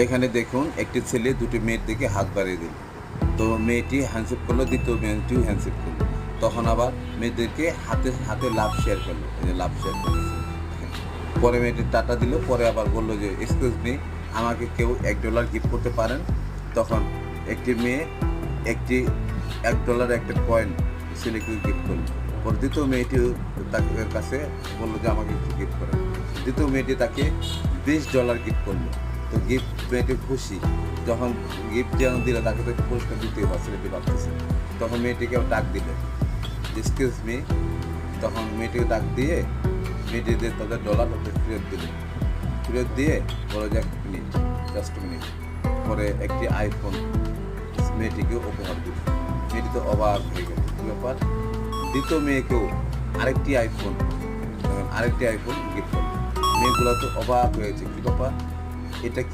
এখানে দেখুন একটি ছেলে দুটি মেয়ের দিকে হাত বাড়িয়ে দিল। তো মেয়েটি হ্যান্ডশেক করলো, দ্বিতীয় মেয়েটিও হ্যান্ডশেক করলো। তখন আবার মেয়েদেরকে হাতে হাতে লাভ শেয়ার করলো, এই যে লাভ শেয়ার করতেছে। পরে মেয়েটি টাটা দিল, পরে আবার বললো যে এক্সকিউজ মি, আমাকে কেউ $1 গিফট করতে পারেন? তখন একটি মেয়ে একটি $1 একটা কয়েন ছেলেকে গিফট করলো। পরে দ্বিতীয় মেয়েটিও তার কাছে বললো যে আমাকে একটু গিফট করেন। দ্বিতীয় মেয়েটি তাকে $20 গিফট করলো। তো গিফট মেয়েটি খুশি, যখন গিফট যখন দিল তাকে তো পুরস্কার দিতেই বা ছেলেটি ভাবতেছে। তখন মেয়েটিকে ডাক দিল, এক্সকিউজ মি। তখন মেয়েটিকে ডাক দিয়ে মেয়েটিদের তাদের ডলার তাদের ফেরত দিয়ে বলো যে 1 মিনিট, জাস্ট মিনিট। পরে একটি আইফোন মেয়েটিকে উপহার দিল। মেয়েটি তো অবাক হয়ে গেল, কী ব্যাপার। দ্বিতীয় মেয়েকেও আরেকটি আইফোন গিফট করলো। মেয়েগুলো তো অবাক হয়েছে, কী ব্যাপার, এটা